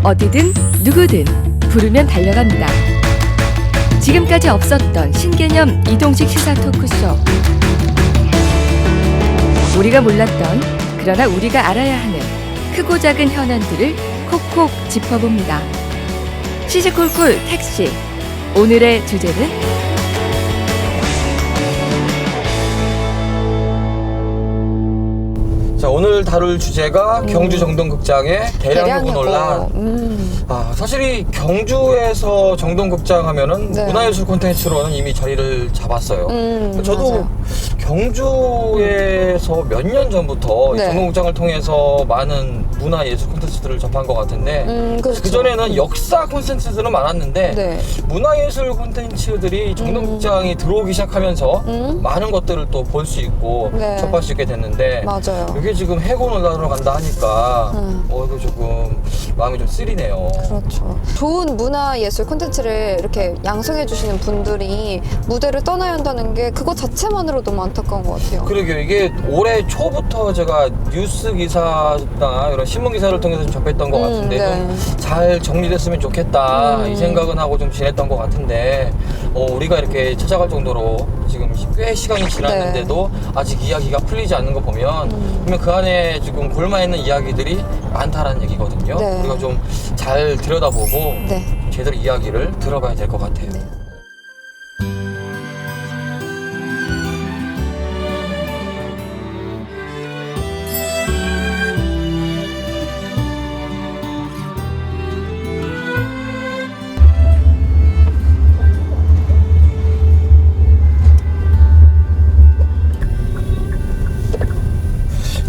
어디든 누구든 부르면 달려갑니다. 지금까지 없었던 신개념 이동식 시사 토크쇼. 우리가 몰랐던 그러나 우리가 알아야 하는 크고 작은 현안들을 콕콕 짚어봅니다. 시시콜콜 택시. 오늘의 주제는 자, 오늘 다룰 주제가 경주 정동극장의 대량요구 논란. 사실 이 경주에서 정동극장 하면은 네. 문화예술 콘텐츠로는 이미 자리를 잡았어요. 저도 맞아요. 경주에서 몇 년 전부터 이 네. 정동극장을 통해서 많은 문화예술 콘텐츠들을 접한 것 같은데 그렇죠. 그전에는 역사 콘텐츠들은 많았는데 네. 문화예술 콘텐츠들이 정동극장이 들어오기 시작하면서 많은 것들을 또 볼 수 있고 네. 접할 수 있게 됐는데 맞아요. 이게 지금 해고 논란으로 간다 하니까 이거 조금 마음이 좀 쓰리네요. 그렇죠. 좋은 문화예술 콘텐츠를 이렇게 양성해 주시는 분들이 무대를 떠나야 한다는 게 그것 자체만으로 너무 안타까운 것 같아요. 그러게요. 이게 올해 초부터 제가 뉴스 기사나 이런 신문 기사를 통해서 좀 접했던 것 같은데 네. 좀 잘 정리됐으면 좋겠다 이 생각은 하고 좀 지냈던 것 같은데 우리가 이렇게 찾아갈 정도로 지금 꽤 시간이 지났는데도 아직 이야기가 풀리지 않는 거 보면 그러면 그 안에 지금 골마 있는 이야기들이 많다라는 얘기거든요. 네. 우리가 좀 잘 들여다보고 네. 제대로 이야기를 들어봐야 될 것 같아요. 네.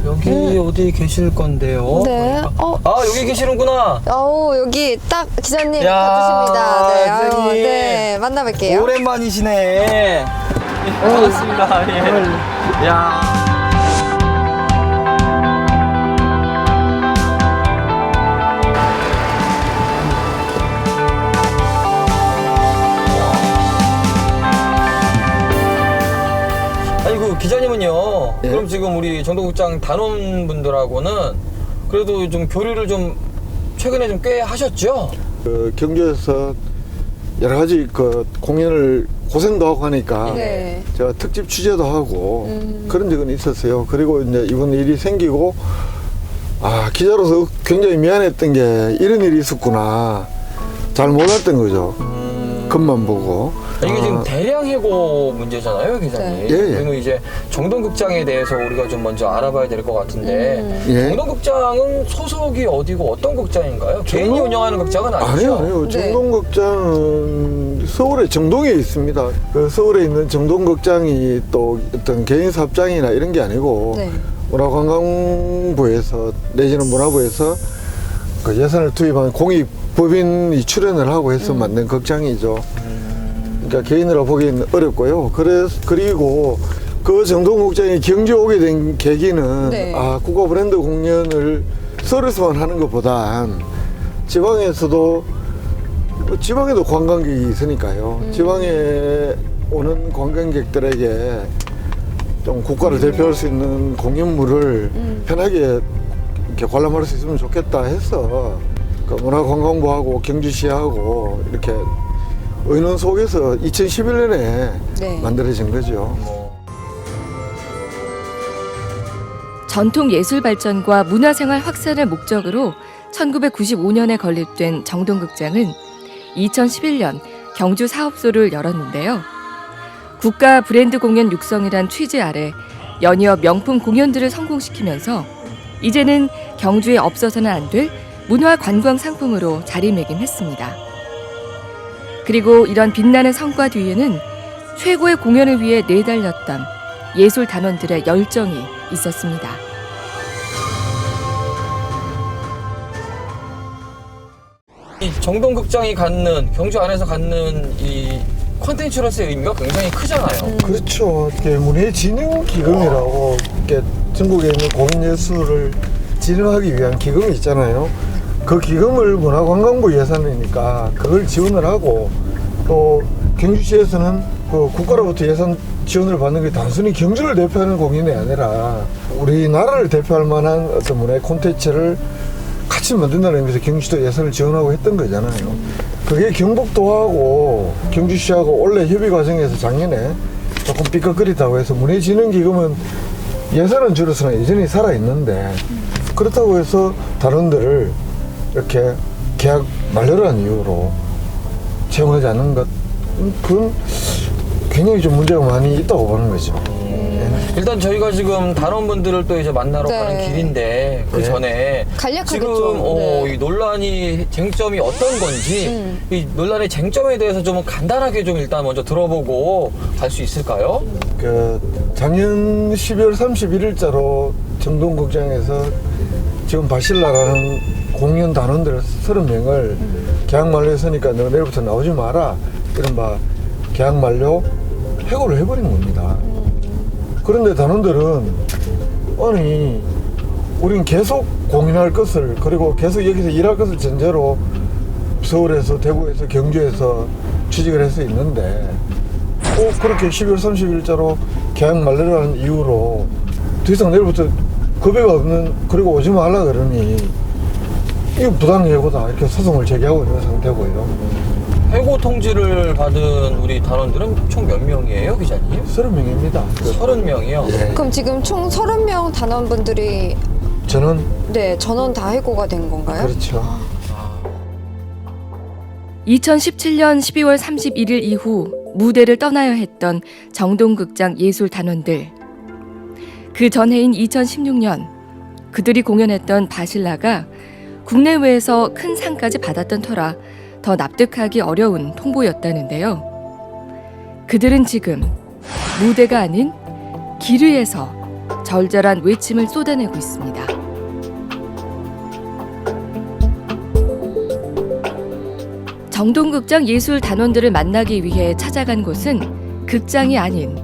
여기 어디 계실 건데요? 네. 여기 계시는구나. 여기 딱 기자님 야, 같으십니다. 네. 선생님. 네. 만나뵐게요. 오랜만이시네. 반갑습니다. 예. 야. 아이고, 기자님은요. 예? 그럼 지금 우리 정동극장 단원분들하고는 그래도 좀 교류를 좀 최근에 좀 꽤 하셨죠? 경주에서 여러 가지 공연을 고생도 하고 하니까 네. 제가 특집 취재도 하고 그런 적은 있었어요. 그리고 이제 이번 일이 생기고 기자로서 굉장히 미안했던 게 이런 일이 있었구나. 잘 몰랐던 거죠. 겉만 보고. 이게 지금 대량 해고 문제잖아요, 기자님. 네. 예, 예. 그러면 이제 정동극장에 대해서 우리가 좀 먼저 알아봐야 될 것 같은데 예. 정동극장은 소속이 어디고 어떤 극장인가요? 개인이 운영하는 극장은 아니죠? 아니요. 네. 정동극장은 서울의 정동에 있습니다. 그 서울에 있는 정동극장이 또 어떤 개인 사업장이나 이런 게 아니고 네. 문화관광부에서 내지는 문화부에서 그 예산을 투입한 공익법인이 출연을 하고 해서 만든 극장이죠. 그러니까 개인으로 보기는 어렵고요. 그리고 그 정동극장이 경주에 오게 된 계기는 네. 국가 브랜드 공연을 서울에서만 하는 것보단 지방에도 관광객이 있으니까요. 지방에 오는 관광객들에게 좀 국가를 대표할 수 있는 공연물을 편하게 이렇게 관람할 수 있으면 좋겠다 해서 그 문화관광부하고 경주시하고 이렇게 의논 속에서 2011년에 네. 만들어진 거죠. 전통 예술 발전과 문화생활 확산을 목적으로 1995년에 건립된 정동극장은 2011년 경주 사업소를 열었는데요. 국가 브랜드 공연 육성이란 취지 아래 연이어 명품 공연들을 성공시키면서 이제는 경주에 없어서는 안 될 문화 관광 상품으로 자리매김했습니다. 그리고 이런 빛나는 성과 뒤에는 최고의 공연을 위해 내달렸던 예술 단원들의 열정이 있었습니다. 이 정동극장이 갖는 경주 안에서 갖는 이 콘텐츠로서의 의미가 굉장히 크잖아요. 그렇죠. 이게 문예진흥기금이라고 이렇게 전국에 있는 공연예술을 진흥하기 위한 기금이 있잖아요. 그 기금을 문화관광부 예산이니까 그걸 지원을 하고 또 경주시에서는 그 국가로부터 예산 지원을 받는 게 단순히 경주를 대표하는 공연이 아니라 우리나라를 대표할 만한 어떤 문화의 콘텐츠를 같이 만든다는 의미에서 경주시도 예산을 지원하고 했던 거잖아요. 그게 경북도하고 경주시하고 원래 협의 과정에서 작년에 조금 삐걱거리다고 해서 문해진흥기금은 예산은 줄어서는 여전히 살아있는데 그렇다고 해서 단원들을 이렇게 계약 만료라는 이유로 채용하지 않는 것, 그건 굉장히 좀 문제가 많이 있다고 보는 거죠. 일단 저희가 지금 단원분들을 또 이제 만나러 네. 가는 길인데 그 네. 전에 간략하게 지금 좀, 네. 이 논란이 쟁점이 어떤 건지 이 논란의 쟁점에 대해서 좀 간단하게 좀 일단 먼저 들어보고 갈 수 있을까요? 그 작년 12월 31일자로 정동극장에서 지금 바실라라는 공연 단원들 30명을 계약 만료했으니까 너 내일부터 나오지 마라 이른바 계약 만료 해고를 해버린 겁니다. 그런데 단원들은 아니 우린 계속 공연할 것을 그리고 계속 여기서 일할 것을 전제로 서울에서 대구에서 경주에서 취직을 해서 있는데 꼭 그렇게 12월 30일자로 계약 만료라는 이유로 더 이상 내일부터 급여가 없는 그리고 오지 말라 그러니 이거 부당해고다 이렇게 소송을 제기하고 있는 상태고요. 해고 통지를 받은 우리 단원들은 총 몇 명이에요, 기자님? 30명입니다. 30명이요? 예. 그럼 지금 총 30명 단원분들이 저는 네 전원 다 해고가 된 건가요? 그렇죠. 2017년 12월 31일 이후 무대를 떠나야 했던 정동극장 예술 단원들. 그 전해인 2016년 그들이 공연했던 바실라가 국내외에서 큰 상까지 받았던 터라 더 납득하기 어려운 통보였다는데요. 그들은 지금 무대가 아닌 길 위에서 절절한 외침을 쏟아내고 있습니다. 정동극장 예술 단원들을 만나기 위해 찾아간 곳은 극장이 아닌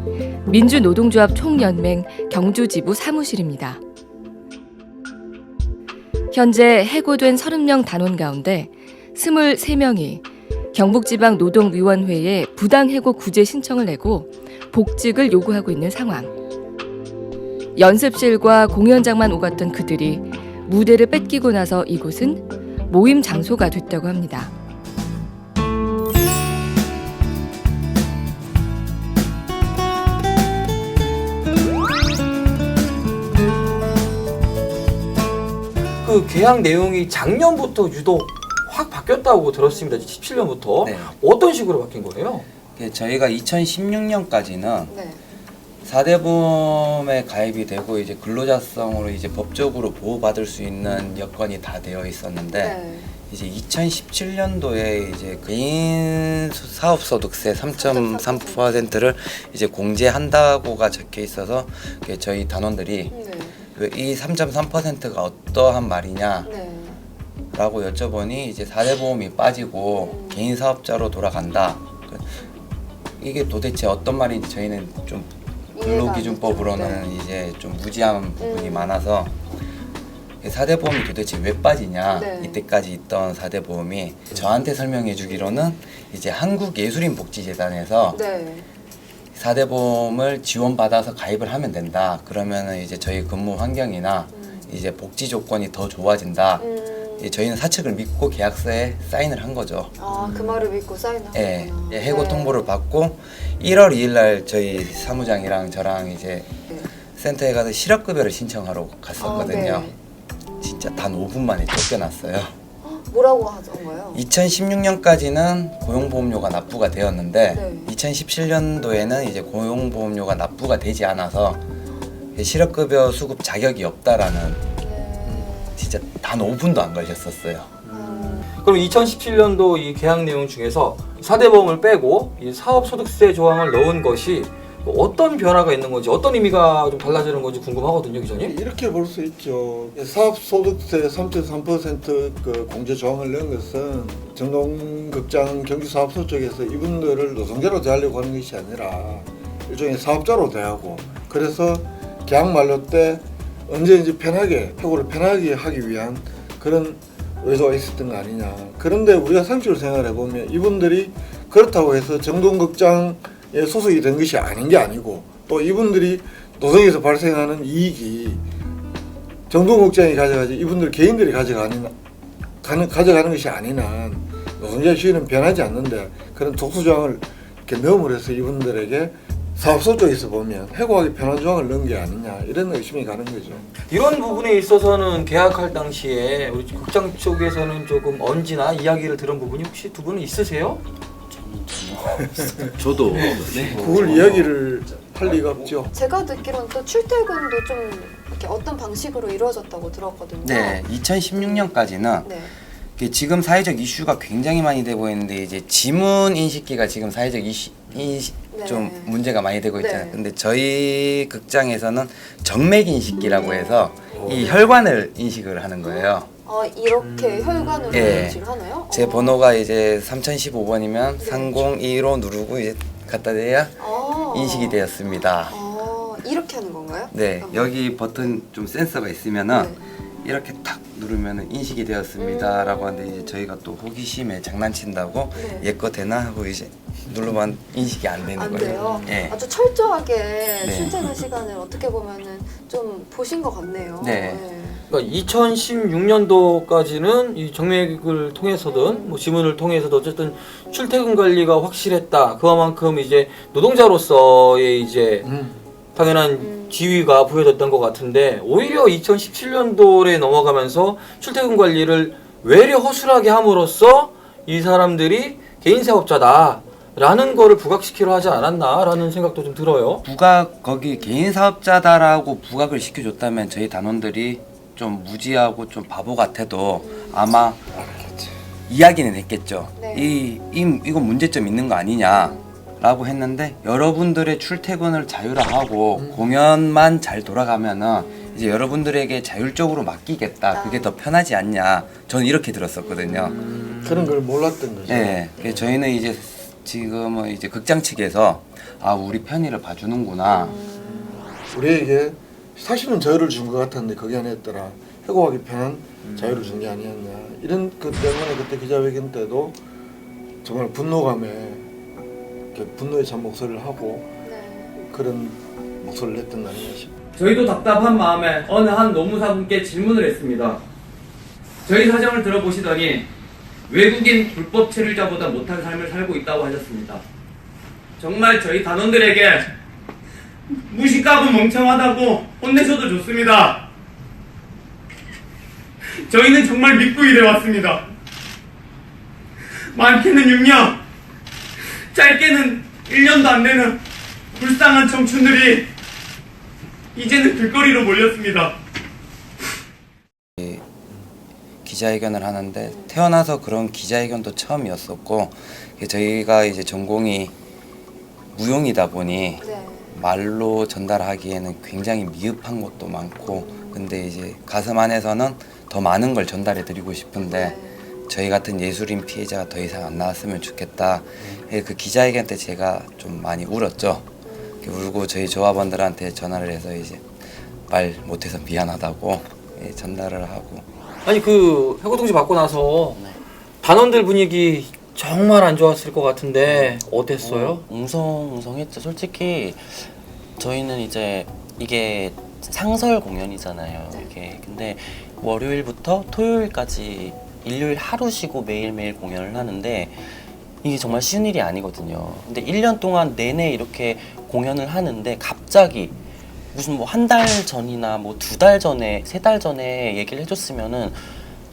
민주노동조합 총연맹 경주지부 사무실입니다. 현재 해고된 30명 단원 가운데 23명이 경북지방노동위원회에 부당해고 구제 신청을 내고 복직을 요구하고 있는 상황. 연습실과 공연장만 오갔던 그들이 무대를 뺏기고 나서 이곳은 모임 장소가 됐다고 합니다. 그 계약 내용이 작년부터 유독 확 바뀌었다고 들었습니다. 17년부터. 네. 어떤 식으로 바뀐 거예요? 저희가 2016년까지는 네. 4대 보험에 가입이 되고 이제 근로자성으로 이제 법적으로 보호받을 수 있는 여건이 다 되어 있었는데 네. 이제 2017년도에 이제 개인 사업소득세 3.3%를 이제 공제한다고가 적혀 있어서 저희 단원들이 네. 이 3.3%가 어떠한 말이냐 네. 라고 여쭤보니 이제 4대 보험이 빠지고 개인 사업자로 돌아간다. 이게 도대체 어떤 말인지 저희는 좀 근로기준법으로는 이제 좀 무지한 부분이 많아서 4대 보험이 도대체 왜 빠지냐. 네. 이때까지 있던 4대 보험이 저한테 설명해 주기로는 이제 한국예술인복지재단에서 네. 4대 보험을 지원받아서 가입을 하면 된다. 그러면은 이제 저희 근무 환경이나 이제 복지 조건이 더 좋아진다. 저희는 사측을 믿고 계약서에 사인을 한 거죠. 아, 그 말을 믿고 사인한 예, 거구나. 해고 통보를 받고 1월 2일 날 저희 사무장이랑 저랑 이제 네. 센터에 가서 실업급여를 신청하러 갔었거든요. 아, 네. 진짜 단 5분 만에 쫓겨났어요. 뭐라고 하던 거예요? 2016년까지는 고용보험료가 납부가 되었는데 네. 2017년도에는 이제 고용보험료가 납부가 되지 않아서 실업급여 수급 자격이 없다라는 진짜 단 5분도 안 걸렸었어요. 그럼 2017년도 이 계약 내용 중에서 4대 보험을 빼고 이 사업소득세 조항을 넣은 것이 어떤 변화가 있는 건지 어떤 의미가 좀 달라지는 건지 궁금하거든요, 기자님. 이렇게 볼 수 있죠. 사업소득세 3.3% 그 공제 조항을 넣은 것은 정동극장 경주사업소 쪽에서 이분들을 노동자로 대하려고 하는 것이 아니라 일종의 사업자로 대하고 그래서 계약 만료 때 언제든지 편하게 해고를 편하게 하기 위한 그런 의도가 있었던 거 아니냐. 그런데 우리가 상식으로 생각해 보면 이분들이 그렇다고 해서 정동극장에 소속이 된 것이 아닌 게 아니고 또 이분들이 노동에서 발생하는 이익이 정동극장이 가져가지 이분들 개인들이 가져가는 것이 아닌 한 노동자시위는 변하지 않는데 그런 특수조항을 이렇게 넣음으로 해서 이분들에게 사업소 쪽에서 보면 해고하기 편한 조항을 넣은 게 아니냐 이런 의심이 가는 거죠. 이런 부분에 있어서는 계약할 당시에 우리 극장 쪽에서는 조금 언지나 이야기를 들은 부분이 혹시 두 분은 있으세요? 저도 그걸 이야기를 할 리가 없죠. 제가 듣기로는 또 출퇴근도 좀 이렇게 어떤 방식으로 이루어졌다고 들었거든요. 네, 2016년까지는 네. 지금 사회적 이슈가 굉장히 많이 되고 있는데 이제 지문 인식기가 지금 사회적 좀 네. 문제가 많이 되고 있잖아요. 네. 근데 저희 극장에서는 정맥 인식기라고 해서 이 혈관을 인식을 하는 거예요. 이렇게 혈관으로 예. 인식을 하나요? 제 번호가 이제 3015번이면 3021로 누르고 이제 갖다 대야 인식이 되었습니다. 이렇게 하는 건가요? 네, 그럼? 여기 버튼 좀 센서가 있으면은 네. 이렇게 탁 누르면 인식이 되었습니다라고 하는데 이제 저희가 또 호기심에 장난친다고 네. 얘 거 되나 하고 이제 누르면 인식이 안 되는 안 거예요. 돼요? 예. 아주 철저하게 네. 출퇴근 시간을 어떻게 보면은 좀 보신 것 같네요. 네. 그러니까 2016년도까지는 이 정맥을 통해서든 뭐 지문을 통해서도 어쨌든 출퇴근 관리가 확실했다. 그만큼 이제 노동자로서의 이제 당연한 지위가 부여됐던 것 같은데 오히려 2017년도에 넘어가면서 출퇴근 관리를 외려 허술하게 함으로써 이 사람들이 개인 사업자다라는 거를 부각시키려 하지 않았나라는 생각도 좀 들어요. 부각 거기 개인 사업자다라고 부각을 시켜줬다면 저희 단원들이 좀 무지하고 좀 바보 같아도 아마 이야기는 했겠죠. 네. 이건 문제점 있는 거 아니냐라고 했는데 여러분들의 출퇴근을 자율화하고 공연만 잘 돌아가면은 이제 여러분들에게 자율적으로 맡기겠다. 그게 더 편하지 않냐. 저는 이렇게 들었었거든요. 그런 걸 몰랐던 거죠. 네, 그래서 저희는 이제 지금은 이제 극장 측에서 아 우리 편의를 봐주는구나. 우리에게 사실은 자유를 준 것 같았는데 그게 아니었더라. 해고하기 편한 자유를 준 게 아니었냐. 이런 것 때문에 그때 기자회견 때도 정말 분노감에 이렇게 분노에 찬 목소리를 하고 네. 그런 목소리를 냈던 거 아닌가 싶어요. 저희도 답답한 마음에 어느 한 노무사분께 질문을 했습니다. 저희 사정을 들어보시더니 외국인 불법 체류자보다 못한 삶을 살고 있다고 하셨습니다. 정말 저희 단원들에게 무식하고 멍청하다고 혼내셔도 좋습니다. 저희는 정말 믿고 일해왔습니다. 많게는 6년, 짧게는 1년도 안 되는 불쌍한 청춘들이 이제는 길거리로 몰렸습니다. 기자회견을 하는데 태어나서 그런 기자회견도 처음이었었고 저희가 이제 전공이 무용이다 보니 네. 말로 전달하기에는 굉장히 미흡한 것도 많고 근데 이제 가슴 안에서는 더 많은 걸 전달해 드리고 싶은데 저희 같은 예술인 피해자가 더 이상 안 나왔으면 좋겠다. 그 기자회견 때 제가 좀 많이 울었죠. 울고 저희 조합원들한테 전화를 해서 이제 말 못해서 미안하다고 전달을 하고. 아니 그 해고통지 받고 나서 단원들 분위기 정말 안 좋았을 것 같은데 어땠어요? 웅성웅성했죠. 솔직히 저희는 이제 이게 상설 공연이잖아요. 이게 근데 월요일부터 토요일까지 일요일 하루 쉬고 매일매일 공연을 하는데 이게 정말 쉬운 일이 아니거든요. 근데 1년 동안 내내 이렇게 공연을 하는데 갑자기 무슨 뭐 한 달 전이나 뭐 2달 전에 3달 전에 얘기를 해줬으면은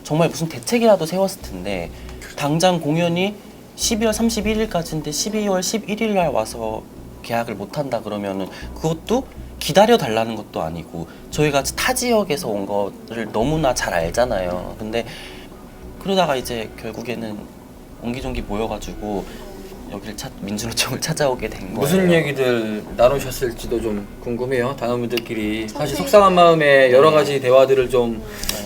정말 무슨 대책이라도 세웠을 텐데 당장 공연이 12월 31일까지인데 12월 11일 날 와서 계약을 못 한다 그러면은 그것도 기다려 달라는 것도 아니고 저희가 타 지역에서 온 거를 너무나 잘 알잖아요. 근데 그러다가 이제 결국에는 옹기종기 모여가지고 여기를 민주노총을 찾아오게 된 거예요. 무슨 얘기들 나누셨을지도 좀 궁금해요. 단원분들끼리 사실 속상한 마음에 여러 가지 대화들을 좀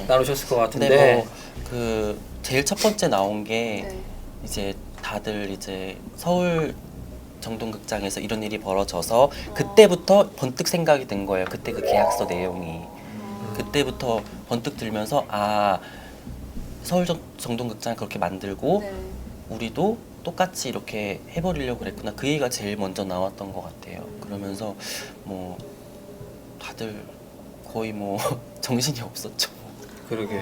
나누셨을 것 같은데. 근데 뭐 그 제일 첫 번째 나온 게 네. 이제 다들 이제 서울 정동극장에서 이런 일이 벌어져서 그때부터 번뜩 생각이 든 거예요. 그때 그 계약서 내용이 그때부터 번뜩 들면서 아 서울 정동극장 그렇게 만들고 네. 우리도 똑같이 이렇게 해버리려고 그랬구나. 그 얘기가 제일 먼저 나왔던 것 같아요. 그러면서 뭐 다들 거의 뭐 정신이 없었죠. 그러게.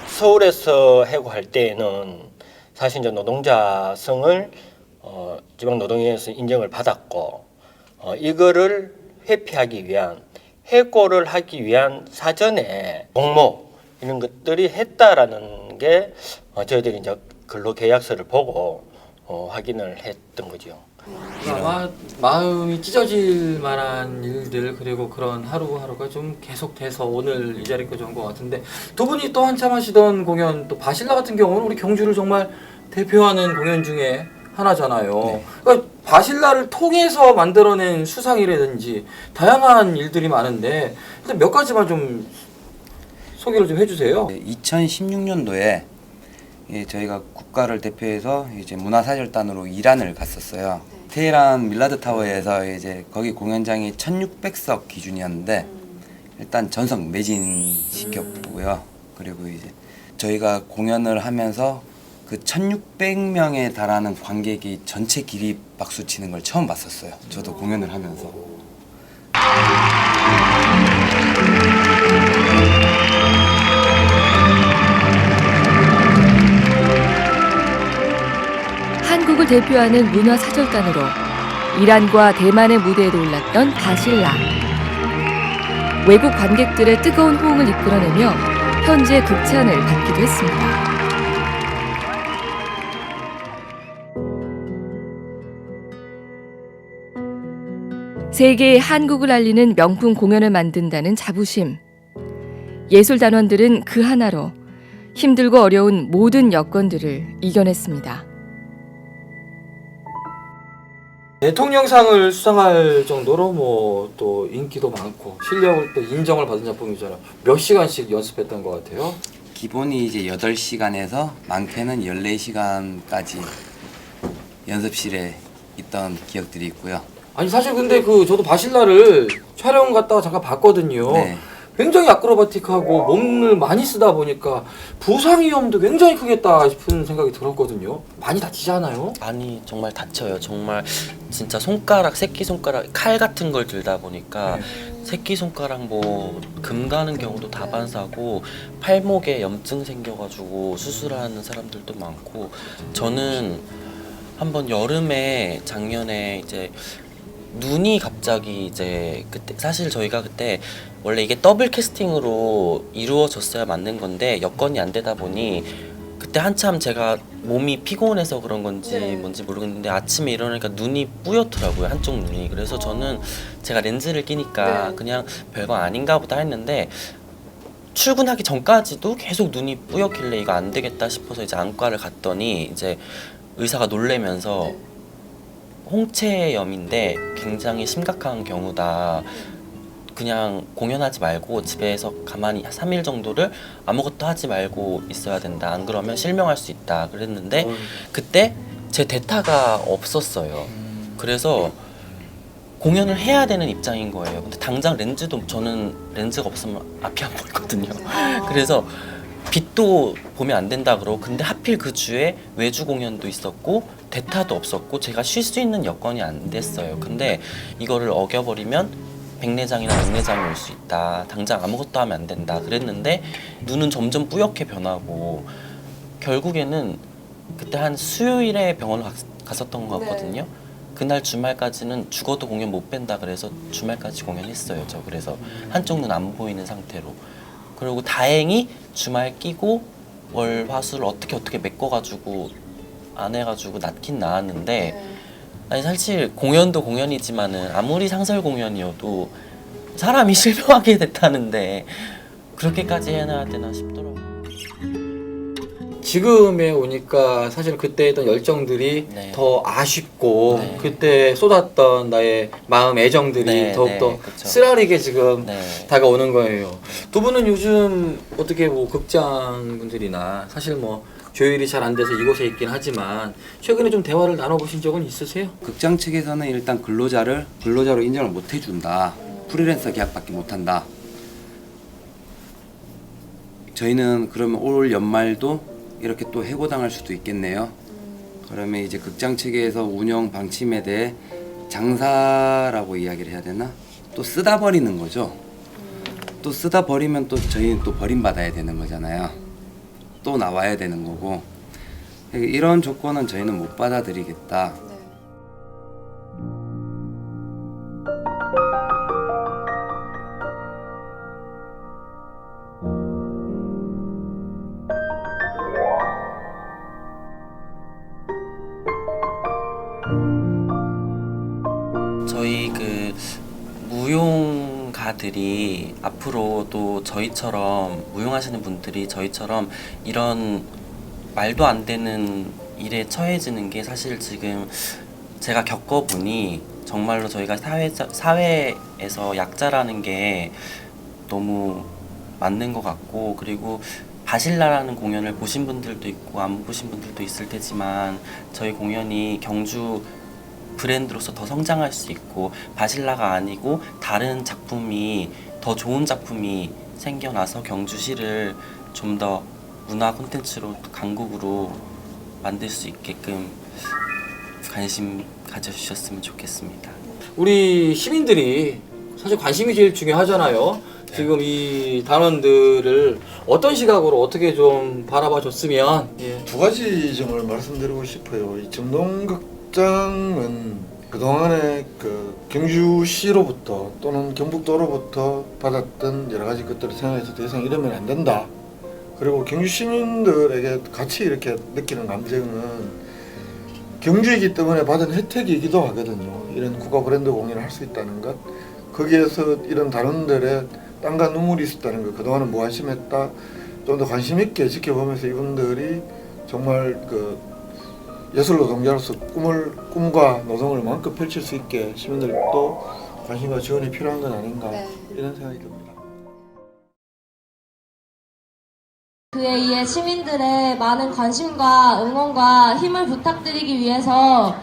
서울에서 해고할 때에는 사실 이제 노동자성을 지방노동위에서 인정을 받았고 이거를 회피하기 위한 해고를 하기 위한 사전에 공모 이런 것들이 했다라는 게 저희들이 이제 근로계약서를 보고 확인을 했던 거죠. 아마 마음이 찢어질 만한 일들 그리고 그런 하루하루가 좀 계속돼서 오늘 이 자리까지 온 것 같은데 두 분이 또 한참 하시던 공연 또 바실라 같은 경우는 우리 경주를 정말 대표하는 공연 중에 하나잖아요. 네. 그러니까 바실라를 통해서 만들어낸 수상이라든지 다양한 일들이 많은데 일단 몇 가지만 좀 소개를 좀 해주세요. 2016년도에 저희가 국가를 대표해서 이제 문화사절단으로 이란을 갔었어요. 테헤란 밀라드 타워에서 이제 거기 공연장이 1,600석 기준이었는데 일단 전석 매진시켰고요. 그리고 이제 저희가 공연을 하면서 그 1,600명에 달하는 관객이 전체 길이 박수 치는 걸 처음 봤었어요. 저도 공연을 하면서. 한국을 대표하는 문화사절단으로 이란과 대만의 무대에도 올랐던 바실라. 외국 관객들의 뜨거운 호응을 이끌어내며 현재 극찬을 받기도 했습니다. 세계에 한국을 알리는 명품 공연을 만든다는 자부심. 예술단원들은 그 하나로 힘들고 어려운 모든 여건들을 이겨냈습니다. 대통령상을 수상할 정도로 뭐 또 인기도 많고 실력을 또 인정을 받은 작품이잖아요. 몇 시간씩 연습했던 것 같아요? 기본이 이제 8시간에서 많게는 14시간까지 연습실에 있던 기억들이 있고요. 아니 사실 근데 저도 바실라를 촬영 갔다가 잠깐 봤거든요. 네. 굉장히 아크로바틱하고 몸을 많이 쓰다 보니까 부상 위험도 굉장히 크겠다 싶은 생각이 들었거든요. 많이 다치지 않아요? 많이 정말 다쳐요. 정말 진짜 손가락, 새끼손가락, 칼 같은 걸 들다 보니까 새끼손가락 뭐 금 가는 경우도 다반사고 팔목에 염증 생겨가지고 수술하는 사람들도 많고 저는 한번 여름에 작년에 이제 눈이 갑자기 이제 그때 사실 저희가 그때 원래 이게 더블 캐스팅으로 이루어졌어야 맞는 건데 여건이 안 되다 보니 그때 한참 제가 몸이 피곤해서 그런 건지 뭔지 모르겠는데 아침에 일어나니까 눈이 뿌옇더라고요. 한쪽 눈이. 그래서 저는 제가 렌즈를 끼니까 그냥 별거 아닌가 보다 했는데 출근하기 전까지도 계속 눈이 뿌옇길래 이거 안 되겠다 싶어서 이제 안과를 갔더니 이제 의사가 놀래면서 홍채염인데 굉장히 심각한 경우다. 그냥 공연하지 말고 집에서 가만히 3일 정도를 아무것도 하지 말고 있어야 된다. 안 그러면 실명할 수 있다. 그랬는데 그때 제 대타가 없었어요. 그래서 공연을 해야 되는 입장인 거예요. 근데 당장 렌즈도 저는 렌즈가 없으면 앞이 안 보이거든요. 그래서 빛도 보면 안 된다 그러고 근데 하필 그 주에 외주 공연도 있었고 대타도 없었고 제가 쉴 수 있는 여건이 안 됐어요. 근데 이거를 어겨버리면 백내장이나 백내장이 올 수 있다. 당장 아무것도 하면 안 된다. 그랬는데 눈은 점점 뿌옇게 변하고 결국에는 그때 한 수요일에 병원을 갔었던 것 같거든요. 그날 주말까지는 죽어도 공연 못 뺀다 그래서 주말까지 공연했어요. 저 그래서 한쪽 눈 안 보이는 상태로. 그리고 다행히 주말 끼고 월, 화수를 어떻게 메꿔가지고 안 해가지고 낫긴 나았는데 아니 사실 공연도 공연이지만은 아무리 상설 공연이어도 사람이 실명하게 됐다는데 그렇게까지 해놔야 되나 싶더라고요. 지금에 오니까 사실 그때 했던 열정들이 네. 더 아쉽고 네. 그때 쏟았던 나의 마음 애정들이 네, 더욱더 네, 그쵸. 쓰라리게 지금 네. 다가오는 거예요. 두 분은 요즘 어떻게 뭐 극장 분들이나 사실 뭐 조율이 잘 안 돼서 이곳에 있긴 하지만 최근에 좀 대화를 나눠보신 적은 있으세요? 극장 측에서는 일단 근로자로 인정을 못 해준다. 프리랜서 계약밖에 못 한다. 저희는 그러면 올 연말도 이렇게 또 해고당할 수도 있겠네요. 그러면 이제 극장 측에서 운영 방침에 대해 장사라고 이야기를 해야 되나? 또 쓰다 버리는 거죠. 또 쓰다 버리면 또 저희는 또 버림받아야 되는 거잖아요. 또 나와야 되는 거고 이런 조건은 저희는 못 받아들이겠다. 저희 그 무용가들이 앞으로도 저희처럼 무용하시는 분들이 저희처럼 이런 말도 안 되는 일에 처해지는 게 사실 지금 제가 겪어보니 정말로 저희가 사회에서 약자라는 게 너무 맞는 것 같고, 그리고 바실라라는 공연을 보신 분들도 있고 안 보신 분들도 있을 테지만 저희 공연이 경주 브랜드로서 더 성장할 수 있고 바실라가 아니고 다른 작품이 더 좋은 작품이 생겨나서 경주시를 좀 더 문화 콘텐츠로 강국으로 만들 수 있게끔 관심 가져주셨으면 좋겠습니다. 우리 시민들이 사실 관심이 제일 중요하잖아요. 지금 이 단원들을 어떤 시각으로 어떻게 좀 바라봐 줬으면. 예. 두 가지 점을 말씀드리고 싶어요. 이 정동극장은 그동안에 그 경주시로부터 또는 경북도로부터 받았던 여러 가지 것들을 생각해서 더 이상 이러면 안 된다. 그리고 경주 시민들에게 같이 이렇게 느끼는 감정은 경주이기 때문에 받은 혜택이기도 하거든요. 이런 국가 브랜드 공연을 할 수 있다는 것, 거기에서 이런 단원들의 땀과 눈물이 있었다는 것, 그동안은 무관심했다. 좀 더 관심 있게 지켜보면서 이분들이 정말 그 예술 노동자로서 꿈과 노동을 마음껏 펼칠 수 있게 시민들도 관심과 지원이 필요한 건 아닌가, 네. 이런 생각이 듭니다. 그에 의해 시민들의 많은 관심과 응원과 힘을 부탁드리기 위해서